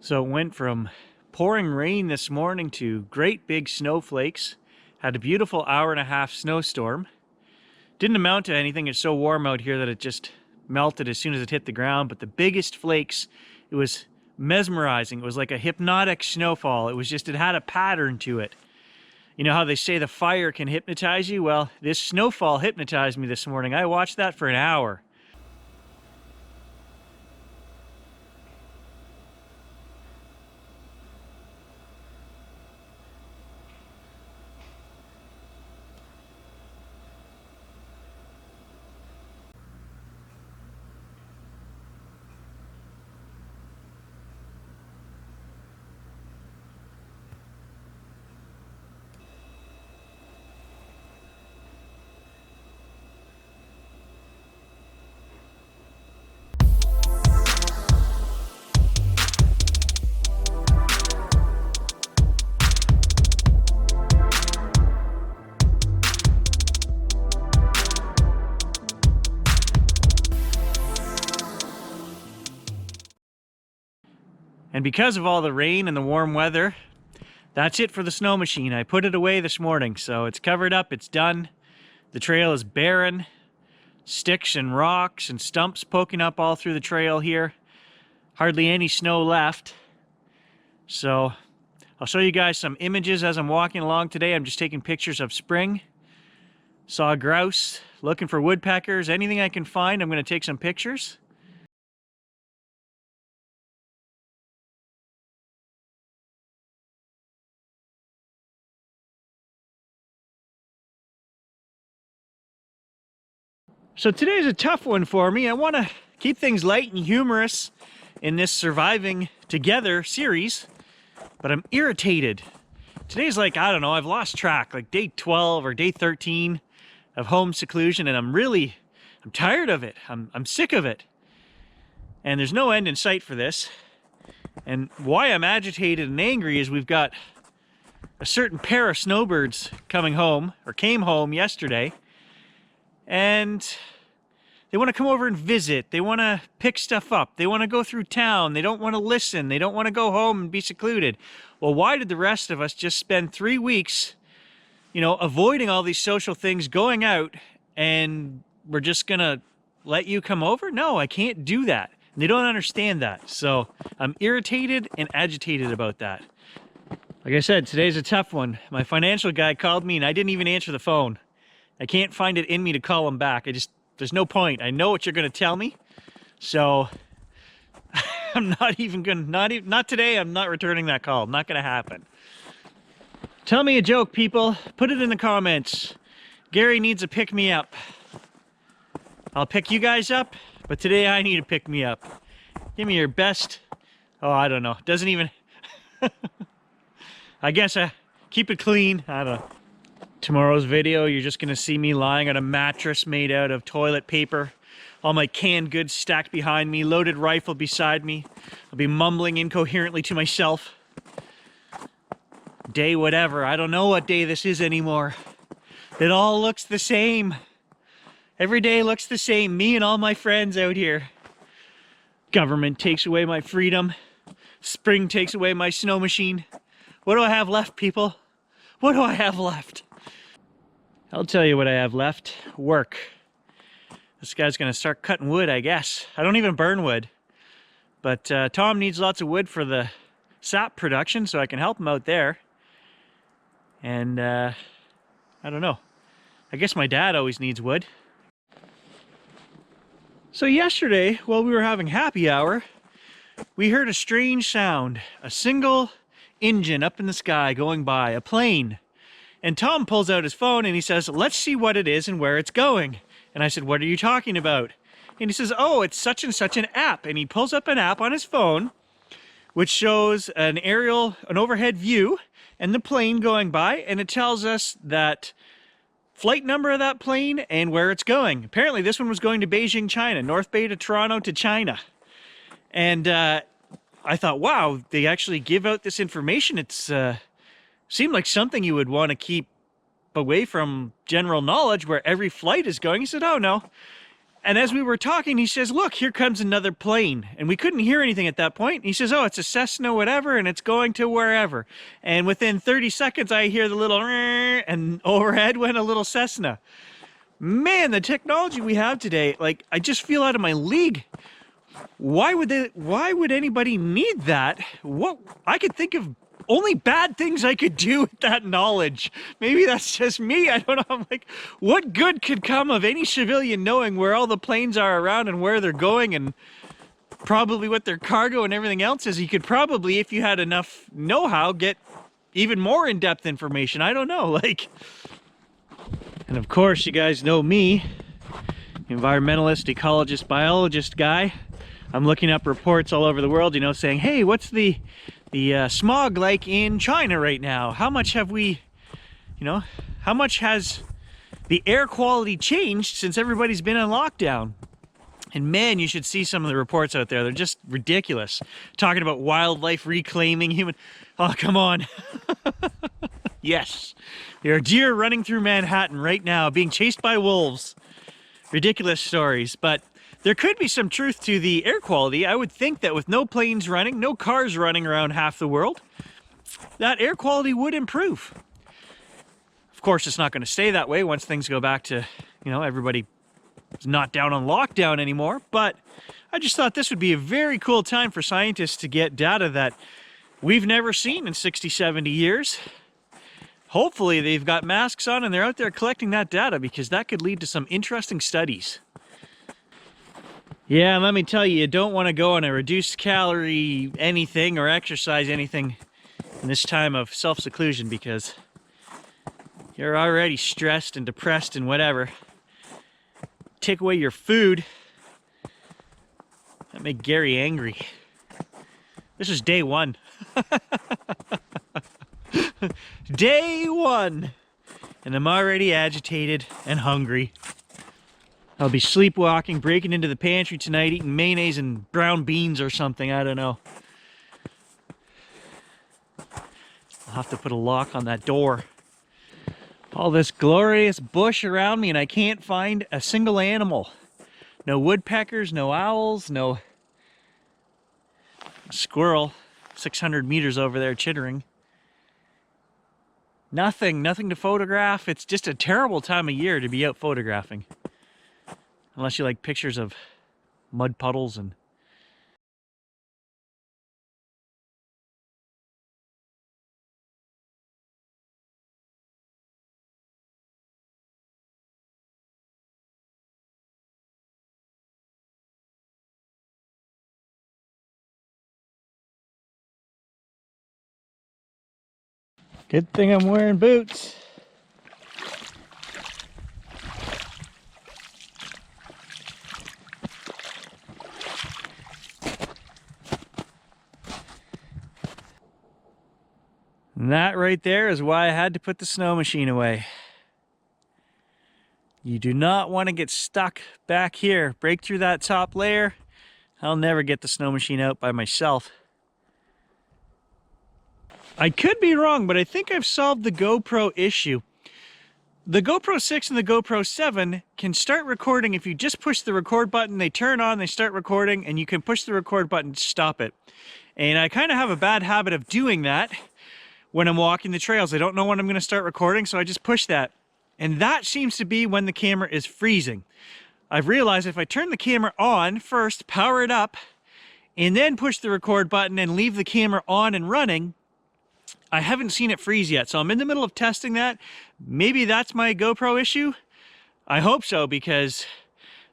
So it went from pouring rain this morning to great big snowflakes. Had a beautiful hour-and-a-half snowstorm. Didn't amount to anything. It's so warm out here that it just melted as soon as it hit the ground. But the biggest flakes, it was mesmerizing. It was like a hypnotic snowfall. It had a pattern to it. You know how they say the fire can hypnotize you? Well, this snowfall hypnotized me this morning. I watched that for an hour. And because of all the rain and the warm weather, that's it for the snow machine. I put it away this morning, so it's covered up, it's done. The trail is barren. Sticks and rocks and stumps poking up all through the trail here. Hardly any snow left. So I'll show you guys some images as I'm walking along today. I'm just taking pictures of spring. Saw grouse, looking for woodpeckers, anything I can find, I'm going to take some pictures. So today's a tough one for me. I want to keep things light and humorous in this Surviving Together series, but I'm irritated. Today's like, I don't know, I've lost track, like day 12 or day 13 of home seclusion, and I'm tired of it. I'm sick of it. And there's no end in sight for this. And why I'm agitated and angry is we've got a certain pair of snowbirds coming home, or came home yesterday, and they want to come over and visit. They want to pick stuff up. They want to go through town. They don't want to listen. They don't want to go home and be secluded. Well, why did the rest of us just spend 3 weeks, avoiding all these social things, going out, and we're just going to let you come over? No, I can't do that. And they don't understand that. So I'm irritated and agitated about that. Like I said, today's a tough one. My financial guy called me and I didn't even answer the phone. I can't find it in me to call him back. There's no point. I know what you're going to tell me. So I'm not even going to, not today. I'm not returning that call. Not going to happen. Tell me a joke, people. Put it in the comments. Gary needs a pick me up. I'll pick you guys up, but today I need a pick me up. Give me your best. Oh, I don't know. Doesn't even, I guess keep it clean. I don't know. Tomorrow's video, you're just gonna see me lying on a mattress made out of toilet paper, all my canned goods stacked behind me, loaded rifle beside me. I'll be mumbling incoherently to myself. Day whatever, I don't know what day this is anymore. It all looks the same. Every day looks the same, me and all my friends out here. Government takes away my freedom. Spring takes away my snow machine. What do I have left, people? What do I have left? I'll tell you what I have left. Work. This guy's gonna start cutting wood, I guess. I don't even burn wood. But Tom needs lots of wood for the sap production, so I can help him out there. And I don't know. I guess my dad always needs wood. So yesterday, while we were having happy hour, we heard a strange sound. A single engine up in the sky going by, a plane. And Tom pulls out his phone and he says, let's see what it is and where it's going. And I said, what are you talking about? And he says, oh, it's such and such an app. And he pulls up an app on his phone, which shows an overhead view and the plane going by. And it tells us that flight number of that plane and where it's going. Apparently this one was going to Beijing, China, North Bay to Toronto to China. And I thought, wow, they actually give out this information. It's seemed like something you would want to keep away from general knowledge where every flight is going. He said, oh no, And as we were talking, he says, look, here comes another plane. And we couldn't hear anything at that point. He says, oh, it's a Cessna whatever, and it's going to wherever. And within 30 seconds, I hear the little, and overhead went a little Cessna. Man, the technology we have today, like, I just feel out of my league. Why would anybody need that? I could think of only bad things I could do with that knowledge. Maybe that's just me, I don't know. I'm like, what good could come of any civilian knowing where all the planes are around and where they're going and probably what their cargo and everything else is? You could probably, if you had enough know-how, get even more in-depth information. I don't know, like... And of course, you guys know me, environmentalist, ecologist, biologist guy. I'm looking up reports all over the world, you know, saying, hey, what's the smog like in China right now? How much have we, you know, how much has the air quality changed since everybody's been in lockdown? And man, you should see some of the reports out there. They're just ridiculous. Talking about wildlife reclaiming human... Oh, come on. Yes. There are deer running through Manhattan right now, being chased by wolves. Ridiculous stories, but there could be some truth to the air quality. I would think that with no planes running, no cars running around half the world, that air quality would improve. Of course, it's not going to stay that way once things go back to, you know, everybody is not down on lockdown anymore, but I just thought this would be a very cool time for scientists to get data that we've never seen in 60, 70 years. Hopefully they've got masks on and they're out there collecting that data, because that could lead to some interesting studies. Yeah, and let me tell you, you don't want to go on a reduced calorie anything or exercise anything in this time of self-seclusion, because you're already stressed and depressed and whatever. Take away your food. That make Gary angry. This is day one. Day one, and I'm already agitated and hungry. I'll be sleepwalking, breaking into the pantry tonight, eating mayonnaise and brown beans or something, I don't know. I'll have to put a lock on that door. All this glorious bush around me and I can't find a single animal. No woodpeckers, no owls, no squirrel 600 meters over there chittering. Nothing to photograph. It's just a terrible time of year to be out photographing. Unless you like pictures of mud puddles and... Good thing I'm wearing boots. And that right there is why I had to put the snow machine away. You do not want to get stuck back here. Break through that top layer. I'll never get the snow machine out by myself. I could be wrong, but I think I've solved the GoPro issue. The GoPro 6 and the GoPro 7 can start recording. If you just push the record button, they turn on, they start recording, and you can push the record button to stop it. And I kind of have a bad habit of doing that when I'm walking the trails. I don't know when I'm going to start recording, so I just push that. And that seems to be when the camera is freezing. I've realized if I turn the camera on first, power it up, and then push the record button and leave the camera on and running, I haven't seen it freeze yet. So I'm in the middle of testing that. Maybe that's my GoPro issue. I hope so, because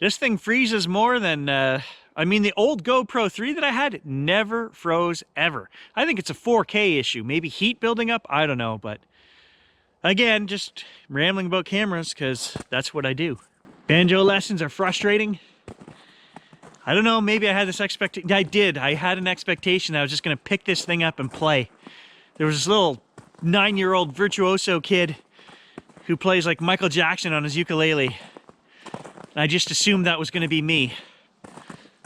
this thing freezes more than... I mean, the old GoPro 3 that I had never froze ever. I think it's a 4K issue. Maybe heat building up? I don't know, but... Again, just rambling about cameras, because that's what I do. Banjo lessons are frustrating. I don't know, maybe I had this expectation. I did. I had an expectation that I was just going to pick this thing up and play. There was this little 9-year-old virtuoso kid who plays like Michael Jackson on his ukulele. And I just assumed that was going to be me.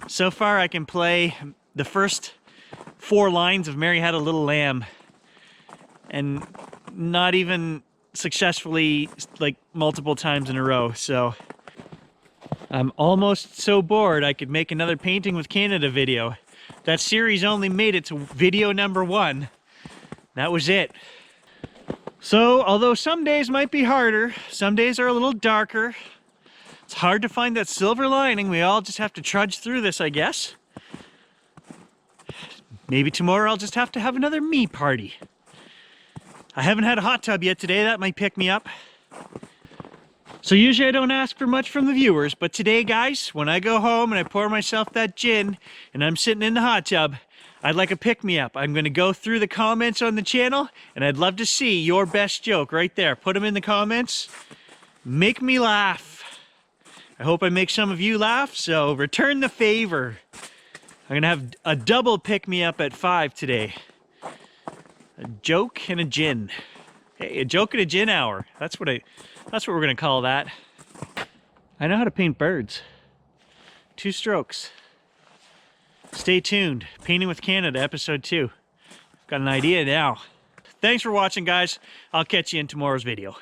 So far I can play the first 4 lines of Mary Had a Little Lamb. And not even successfully, like, multiple times in a row. So I'm almost so bored I could make another Painting with Canada video. That series only made it to video number 1. That was it. So, although some days might be harder, some days are a little darker, it's hard to find that silver lining. We all just have to trudge through this, I guess. Maybe tomorrow I'll just have to have another me party. I haven't had a hot tub yet today. That might pick me up. So usually I don't ask for much from the viewers, but today, guys, when I go home and I pour myself that gin and I'm sitting in the hot tub, I'd like a pick-me-up. I'm going to go through the comments on the channel, and I'd love to see your best joke right there. Put them in the comments. Make me laugh. I hope I make some of you laugh, so return the favor. I'm going to have a double pick-me-up at 5 today. A joke and a gin. Hey, a joke and a gin hour. That's what we're going to call that. I know how to paint birds. 2 strokes. Stay tuned. Painting with Canada, episode 2. Got an idea now. Thanks for watching, guys. I'll catch you in tomorrow's video.